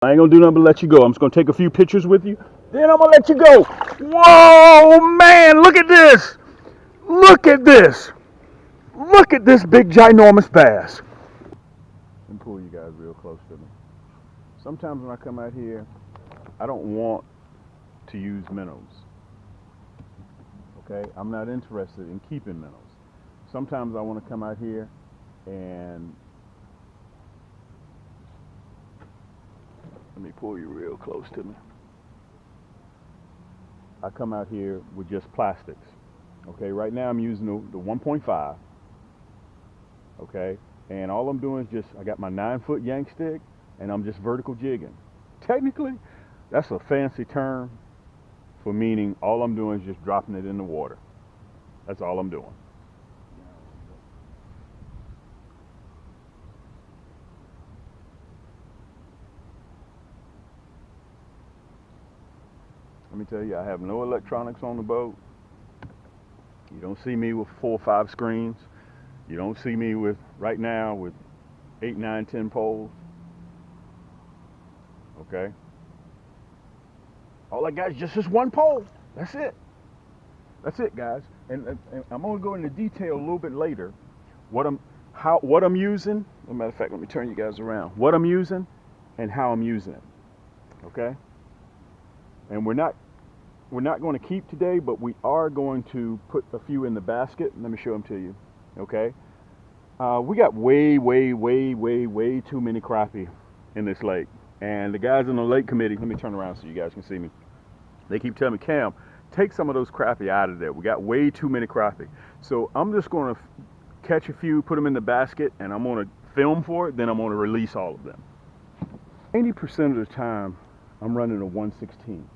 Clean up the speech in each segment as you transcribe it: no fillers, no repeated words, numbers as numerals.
I ain't gonna do nothing but let you go. I'm just gonna take a few pictures with you, then I'm gonna let you go. Whoa, man, look at this. Look at this. Look at this big ginormous bass. Let me pull you guys real close to me. Sometimes when I come out here, I don't want to use minnows. Okay, I'm not interested in keeping minnows. Sometimes I want to come out here and let me pull you real close to me. I come out here with just plastics. Okay, right now I'm using the 1.5. Okay, and all I'm doing is just, I got my 9-foot Yaannk Stik and I'm just vertical jigging. Technically, that's a fancy term for meaning all I'm doing is just dropping it in the water. That's all I'm doing. Let me tell you, I have no electronics on the boat. You don't see me with 4 or 5 screens. You don't see me with, right now, with 8, 9, 10 poles. Okay? All I got is just this one pole. That's it. That's it, guys. And I'm going to go into detail a little bit later. What I'm using. As a matter of fact, let me turn you guys around. What I'm using and how I'm using it. Okay? And we're not going to keep today, but we are going to put a few in the basket. Let me show them to you. Okay? We got way too many crappie in this lake. And the guys in the lake committee, let me turn around so you guys can see me. They keep telling me, Cam, take some of those crappie out of there. We got way too many crappie. So I'm just going to catch a few, put them in the basket, and I'm going to film for it. Then I'm going to release all of them. 80% of the time, I'm running a 116.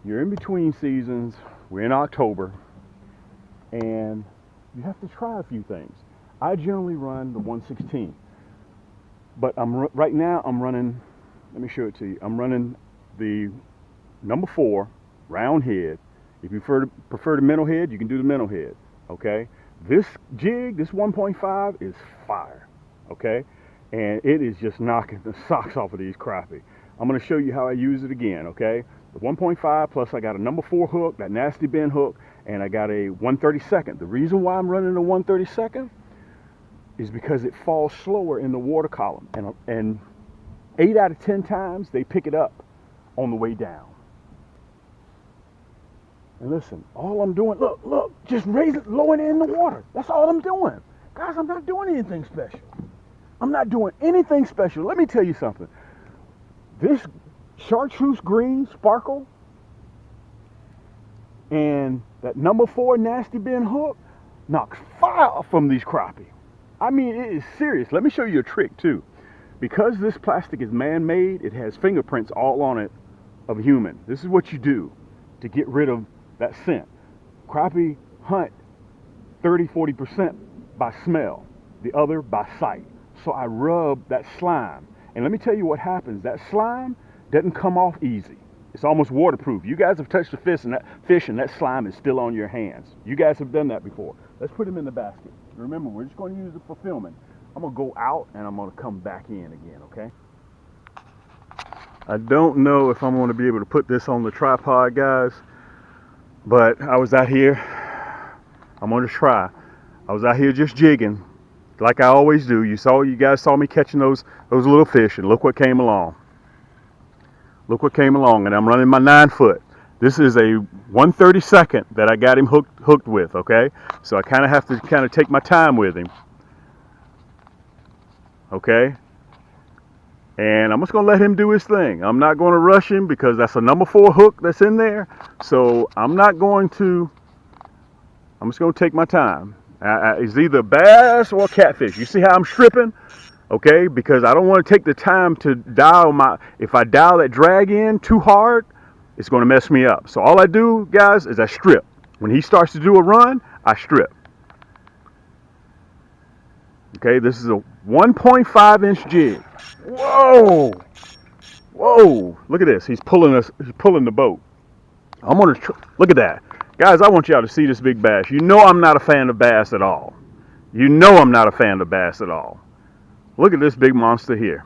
You're in between seasons. We're in October, and you have to try a few things. I generally run the 116, but right now I'm running. Let me show it to you. I'm running the number 4 round head. If you prefer the minnow head, you can do the minnow head. Okay. This jig, this 1.5, is fire. Okay, and it is just knocking the socks off of these crappie. I'm going to show you how I use it again. Okay. The 1.5 plus I got a number 4 hook, that nasty bend hook, and I got a 1/32. The reason why I'm running a 1/32 is because it falls slower in the water column, and 8 out of 10 times they pick it up on the way down. And listen, all I'm doing, look, just raise it, lower it in the water. That's all I'm doing. Guys, I'm not doing anything special. I'm not doing anything special. Let me tell you something. This chartreuse green sparkle and that number 4 nasty bend hook knocks fire from these crappie. I mean, it is serious. Let me show you a trick too. Because this plastic is man-made, it has fingerprints all on it of a human. This is what you do to get rid of that scent. Crappie hunt 30-40% by smell, the other by sight. So I rub that slime, and let me tell you what happens. That slime doesn't come off easy. It's almost waterproof. You guys have touched the fish and that slime is still on your hands. You guys have done that before. Let's put them in the basket. Remember, we're just going to use it for filming. I'm going to go out and I'm going to come back in again, okay? I don't know if I'm going to be able to put this on the tripod, guys, but I was out here. I'm going to try. I was out here just jigging like I always do. You guys saw me catching those little fish, and look what came along. Look what came along, and I'm running my 9-foot. This is a 1/32 that I got him hooked with, okay? So I kind of have to take my time with him, okay? And I'm just going to let him do his thing. I'm not going to rush him because that's a number 4 hook that's in there. So I'm just going to take my time. It's either bass or catfish. You see how I'm stripping? Okay, because I don't want to take the time to dial if I dial that drag in too hard, it's going to mess me up. So all I do, guys, is I strip. When he starts to do a run, I strip. Okay, this is a 1.5-inch jig. Whoa! Whoa! Look at this. He's pulling the boat. I'm going to look at that. Guys, I want y'all to see this big bass. You know I'm not a fan of bass at all. You know I'm not a fan of bass at all. Look at this big monster here.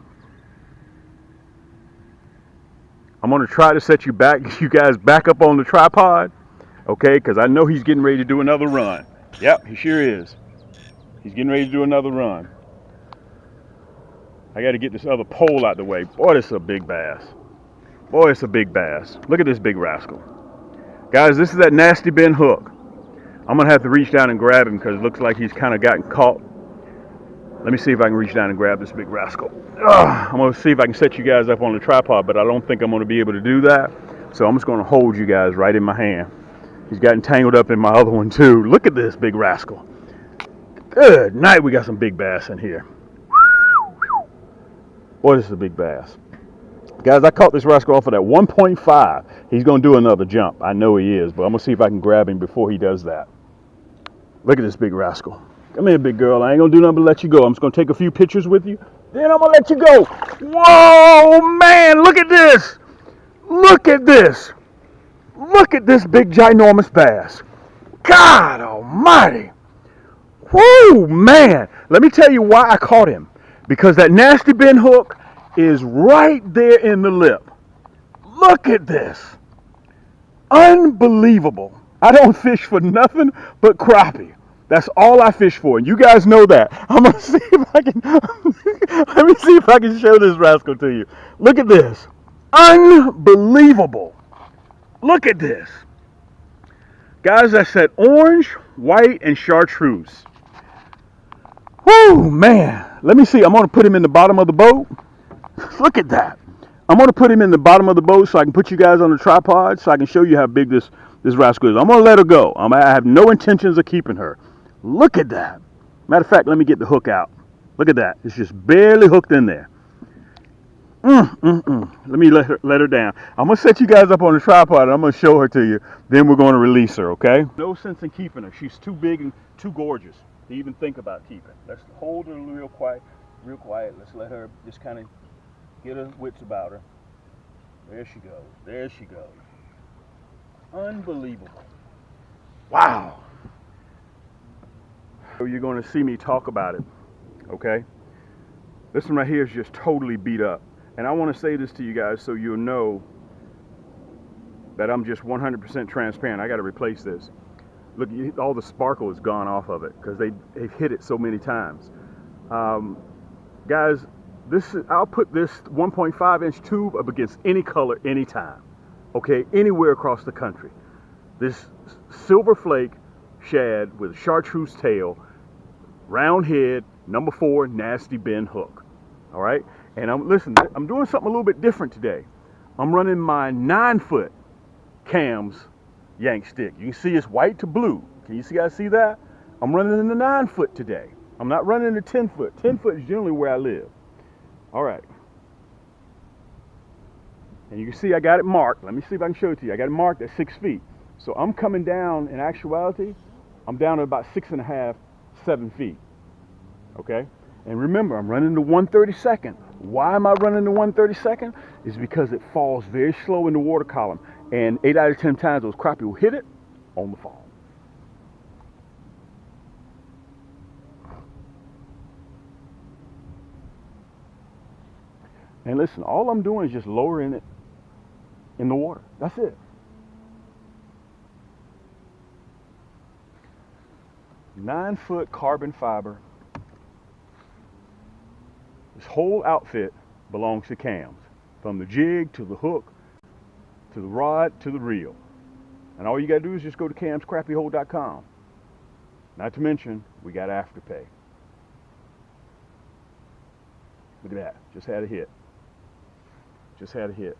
I'm going to try to set you guys back up on the tripod, okay? Because I know he's getting ready to do another run. Yep, he sure is. He's getting ready to do another run. I got to get this other pole out the way. Boy, this is a big bass. Boy, it's a big bass. Look at this big rascal. Guys, this is that nasty bend hook. I'm going to have to reach down and grab him because it looks like he's kind of gotten caught. Let me see if I can reach down and grab this big rascal. I'm going to see if I can set you guys up on the tripod, but I don't think I'm going to be able to do that. So I'm just going to hold you guys right in my hand. He's gotten tangled up in my other one too. Look at this big rascal. Good night. We got some big bass in here. Boy, this is a big bass. Guys, I caught this rascal off of that 1.5. He's going to do another jump. I know he is, but I'm going to see if I can grab him before he does that. Look at this big rascal. Come here, big girl. I ain't going to do nothing but let you go. I'm just going to take a few pictures with you. Then I'm going to let you go. Whoa, man. Look at this. Look at this. Look at this big, ginormous bass. God almighty. Whoa, man. Let me tell you why I caught him. Because that nasty bend hook is right there in the lip. Look at this. Unbelievable. I don't fish for nothing but crappie. That's all I fish for, and you guys know that. I'm gonna see if I can. Let me see if I can show this rascal to you. Look at this. Unbelievable. Look at this. Guys, I said orange, white, and chartreuse. Whoo, man. Let me see. I'm gonna put him in the bottom of the boat. Look at that. I'm going to put him in the bottom of the boat so I can put you guys on the tripod so I can show you how big this rascal is. I'm going to let her go. I have no intentions of keeping her. Look at that. Matter of fact, let me get the hook out. Look at that. It's just barely hooked in there. Let me let her down. I'm going to set you guys up on the tripod and I'm going to show her to you. Then we're going to release her, okay? No sense in keeping her. She's too big and too gorgeous to even think about keeping. Let's hold her real quiet. Real quiet. Let's let her just kind of get her wits about her. There she goes. There she goes. Unbelievable. Wow. So you're going to see me talk about it, okay? This one right here is just totally beat up. And I want to say this to you guys so you'll know that I'm just 100% transparent. I got to replace this. Look, all the sparkle is gone off of it because they've hit it so many times. Guys, I'll put this 1.5 inch tube up against any color, anytime. Okay, anywhere across the country. This silver flake shad with a chartreuse tail, round head, number 4, nasty bend hook. All right, and I'm doing something a little bit different today. I'm running my 9-foot cams Yaannk Stik. You can see it's white to blue. Can you guys see that? I'm running in the 9-foot today. I'm not running the 10-foot. 10-foot is generally where I live. All right. And you can see I got it marked. Let me see if I can show it to you. I got it marked at 6 feet. So I'm coming down, in actuality, I'm down at about 6.5, 7 feet. Okay? And remember, I'm running the 1/32. Why am I running the 1/32? Is because it falls very slow in the water column. And 8 out of 10 times those crappie will hit it on the fall. And listen, all I'm doing is just lowering it in the water. That's it. Nine-foot carbon fiber. This whole outfit belongs to cams. From the jig to the hook, to the rod, to the reel. And all you gotta do is just go to camscrappiehold.com. Not to mention, we got Afterpay. Look at that, just had a hit. Just had a hit.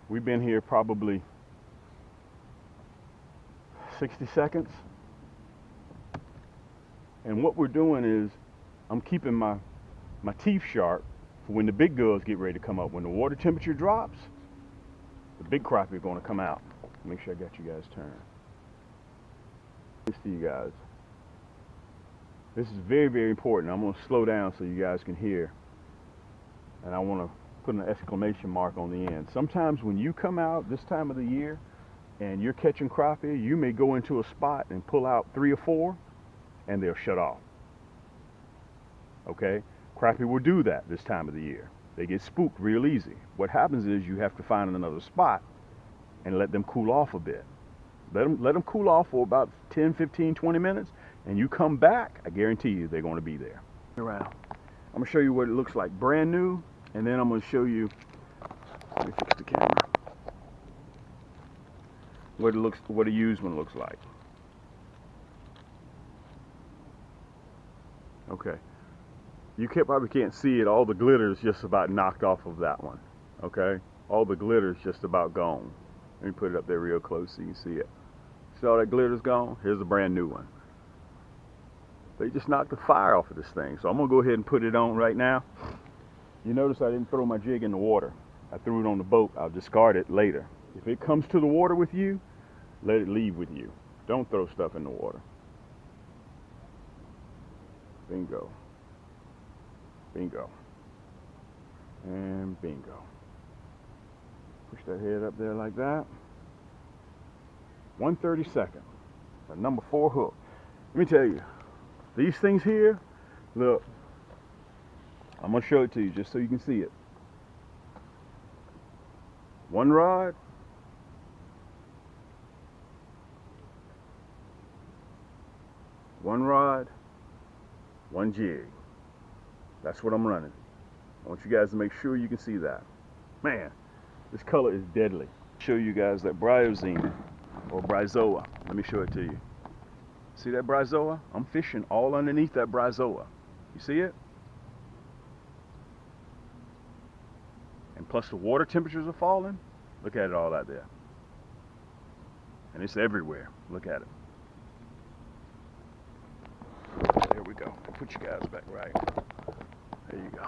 We've been here probably 60 seconds. And what we're doing is I'm keeping my teeth sharp for when the big girls get ready to come up. When the water temperature drops, the big crappie are going to come out. Make sure I got you guys turned. This to you guys. This is very, very important. I'm going to slow down so you guys can hear. And I want to put an exclamation mark on the end. Sometimes when you come out this time of the year and you're catching crappie, you may go into a spot and pull out 3 or 4 and they'll shut off. Okay? Crappie will do that this time of the year. They get spooked real easy. What happens is you have to find another spot and let them cool off a bit. Let them cool off for about 10, 15, 20 minutes, and you come back, I guarantee you they're going to be there. Around. I'm going to show you what it looks like brand new, and then I'm going to show you, let me fix the camera, what a used one looks like. Okay. You probably can't see it. All the glitter is just about knocked off of that one. Okay? All the glitter is just about gone. Let me put it up there real close so you can see it. See all that glitter's gone? Here's a brand new one. They just knocked the fire off of this thing. So I'm going to go ahead and put it on right now. You notice I didn't throw my jig in the water. I threw it on the boat. I'll discard it later. If it comes to the water with you, let it leave with you. Don't throw stuff in the water. Bingo. Bingo. And bingo. Push that head up there like that. 1/32, a number 4 hook. Let me tell you, these things here, look, I'm going to show it to you just so you can see it. One rod, one jig. That's what I'm running. I want you guys to make sure you can see that. Man, this color is deadly. Show you guys that bryozine or bryozoa. Let me show it to you. See that bryozoa? I'm fishing all underneath that bryozoa. You see it? And plus the water temperatures are falling. Look at it all out there. And it's everywhere. Look at it. There we go. I'll put you guys back right. There you go.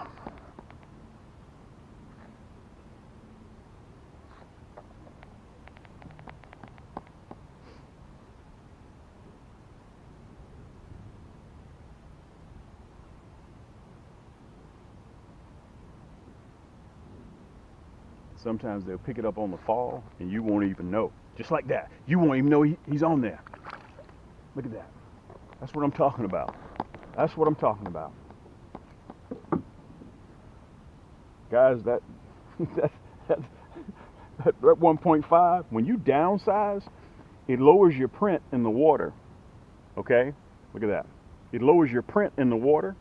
Sometimes they'll pick it up on the fall and you won't even know. Just like that. You won't even know he's on there. Look at that. That's what I'm talking about. That's what I'm talking about. Guys, that 1.5, when you downsize, it lowers your print in the water. Okay? Look at that. It lowers your print in the water.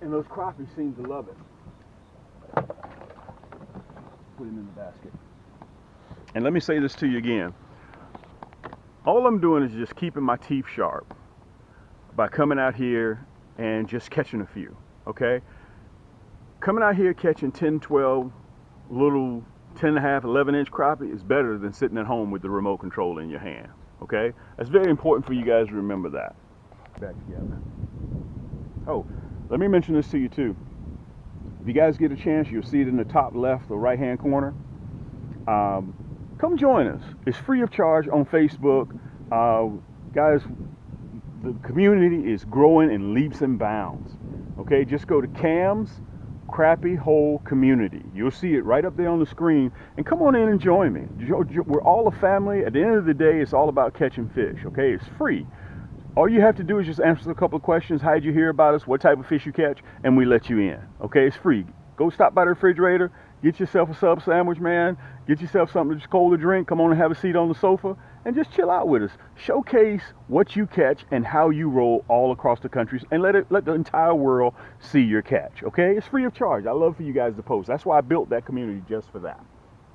And those crappie seem to love it. Put him in the basket. And let me say this to you again. All I'm doing is just keeping my teeth sharp by coming out here and just catching a few, okay? Coming out here catching 10, 12 little 10.5, 11-inch crappie is better than sitting at home with the remote control in your hand, okay? That's very important for you guys to remember that. Back together. Oh, let me mention this to you too. If you guys get a chance, you'll see it in the top left or right hand corner. Come join us. It's free of charge on Facebook. Guys, the community is growing in leaps and bounds. Okay, just go to Cam's Crappie Hole Community. You'll see it right up there on the screen. And come on in and join me. We're all a family. At the end of the day, it's all about catching fish. Okay, it's free. All you have to do is just answer a couple of questions. How did you hear about us? What type of fish you catch? And we let you in. Okay, it's free. Go stop by the refrigerator. Get yourself a sub sandwich, man. Get yourself something just cold to drink. Come on and have a seat on the sofa and just chill out with us. Showcase what you catch and how you roll all across the country, and let the entire world see your catch. Okay, it's free of charge. I love for you guys to post. That's why I built that community, just for that.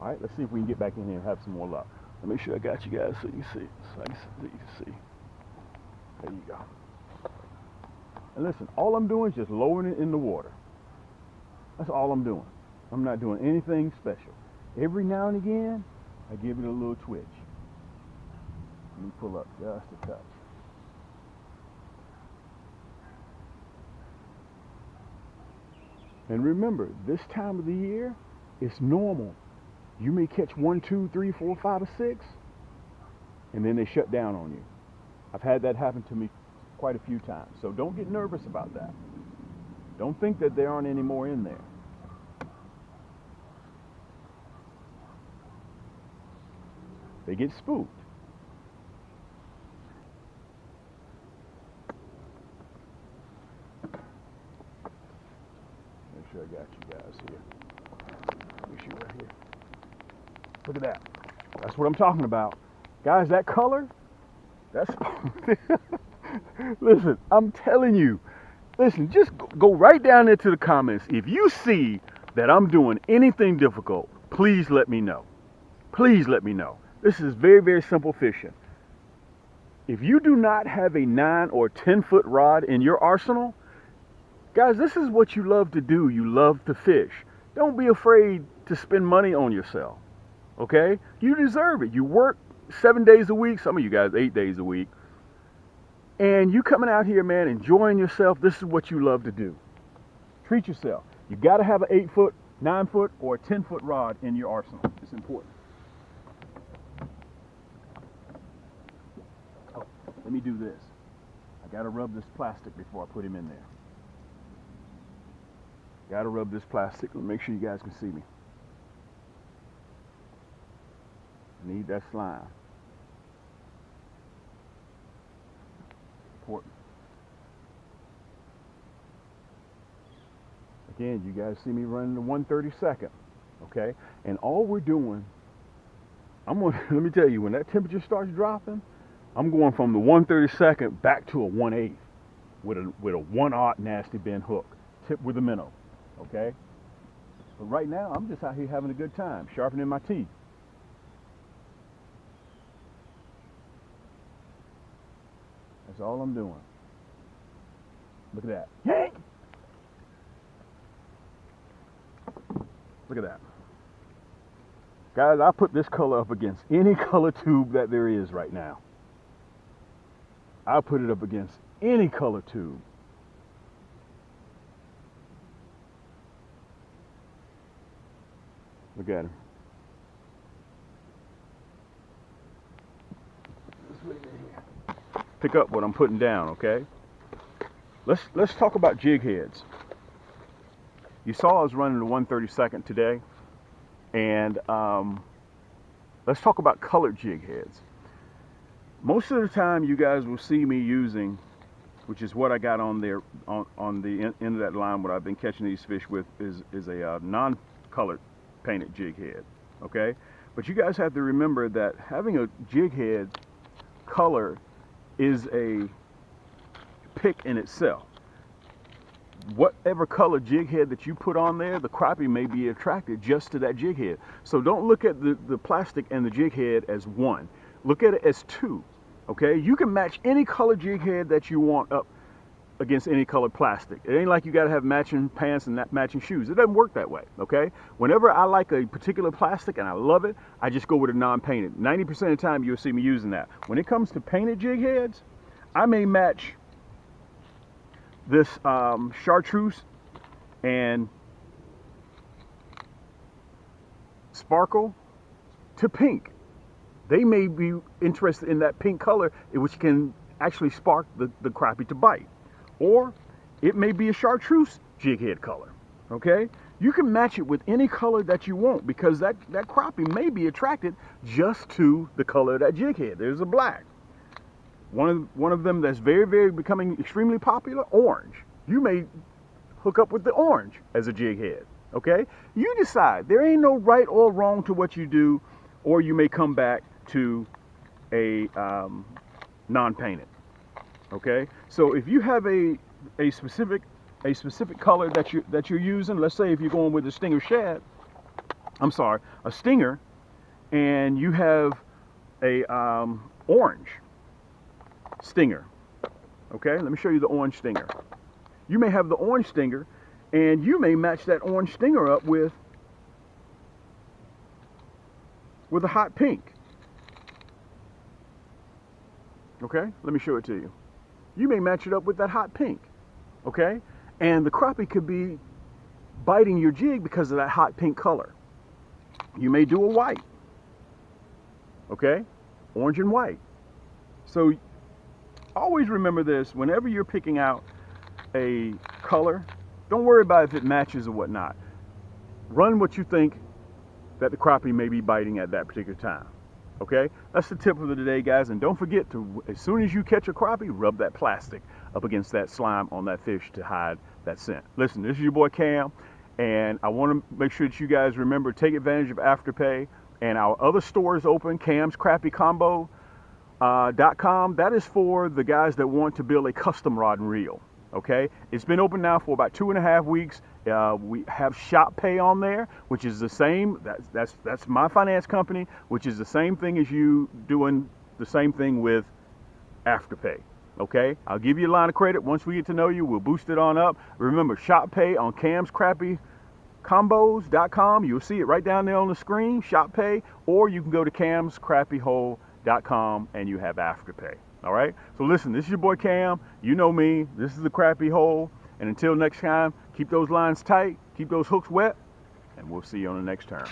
All right, let's see if we can get back in here and have some more luck. Let me make sure I got you guys so you can see. So you can see. There you go. And listen, all I'm doing is just lowering it in the water. That's all I'm doing. I'm not doing anything special. Every now and again, I give it a little twitch. Let me pull up just a touch. And remember, this time of the year, it's normal. You may catch 1, 2, 3, 4, 5, or 6, and then they shut down on you. I've had that happen to me quite a few times. So don't get nervous about that. Don't think that there aren't any more in there. They get spooked. sure I got you guys here. Let me shoot right here. Look at that. That's what I'm talking about. Guys, that color, that's... Listen, I'm telling you. Listen, just go right down into the comments. If you see that I'm doing anything difficult, please let me know. Please let me know. This is very, very simple fishing. If you do not have a 9 or 10 foot rod in your arsenal, guys, this is what you love to do. You love to fish. Don't be afraid to spend money on yourself. Okay? You deserve it. You work 7 days a week. Some of you guys 8 days a week. And you coming out here, man, enjoying yourself. This is what you love to do. Treat yourself. You got to have an 8 foot, 9 foot, or a 10 foot rod in your arsenal. It's important. Oh, let me do this. I got to rub this plastic before I put him in there. Got to rub this plastic. Let me make sure you guys can see me. I need that slime. Important. Again, you guys see me running the 1/32, okay? And all we're doing, let me tell you, when that temperature starts dropping, I'm going from the 1/32 back to a 1/8 with a 1/0 nasty bend hook, tipped with a minnow, okay? But right now, I'm just out here having a good time, sharpening my teeth. That's all I'm doing. Look at that. Yank! Look at that. Guys, I put this color up against any color tube that there is right now. I put it up against any color tube. Look at him. Pick up what I'm putting down, okay? Let's talk about jig heads. You saw I was running the 1/32 today, and let's talk about colored jig heads. Most of the time, you guys will see me using, which is what I got on there on the end of that line. What I've been catching these fish with is a non-colored painted jig head, okay? But you guys have to remember that having a jig head color is a pick in itself. Whatever color jig head that you put on there, the crappie may be attracted just to that jig head. So don't look at the plastic and the jig head as one. Look at it as two, okay? You can match any color jig head that you want up against any colored plastic. It ain't like you got to have matching pants and matching shoes. It doesn't work that way, okay? Whenever I like a particular plastic and I love it, I just go with a non-painted. 90% of the time you'll see me using that. When it comes to painted jig heads, I may match this chartreuse and sparkle to pink. They may be interested in that pink color, which can actually spark the crappie to bite. Or it may be a chartreuse jig head color, okay? You can match it with any color that you want because that crappie may be attracted just to the color of that jig head. There's a black. One of them that's very, very becoming extremely popular, orange. You may hook up with the orange as a jig head, okay? You decide. There ain't no right or wrong to what you do, or you may come back to a non-painted, okay? So if you have a specific color that you're using, let's say if you're going with a stinger shad, a stinger, and you have a orange stinger, okay? Let me show you the orange stinger. You may have the orange stinger, and you may match that orange stinger up with a hot pink. Okay, let me show it to you. You may match it up with that hot pink, okay? And the crappie could be biting your jig because of that hot pink color. You may do a white, okay? Orange and white. So always remember this, whenever you're picking out a color, don't worry about if it matches or whatnot. Run what you think that the crappie may be biting at that particular time. Okay, that's the tip of the day, guys. And don't forget to, as soon as you catch a crappie, rub that plastic up against that slime on that fish to hide that scent. Listen, this is your boy Cam, And I want to make sure that you guys remember, take advantage of Afterpay. And our other store is open, Cam's Crappie Combo. .com. That is for the guys that want to build a custom rod and reel. Okay, it's been open now for about 2.5 weeks. We have Shop Pay on there, which is the same. That's my finance company, which is the same thing as you doing the same thing with Afterpay. Okay, I'll give you a line of credit once we get to know you. We'll boost it on up. Remember, Shop Pay on Cam's Crappie Combos.com. You'll see it right down there on the screen. Shop Pay, or you can go to camscrappiehole.com and you have Afterpay. All right. So listen, this is your boy Cam. You know me. This is the Crappie Hole. And until next time, keep those lines tight, keep those hooks wet, and we'll see you on the next turn.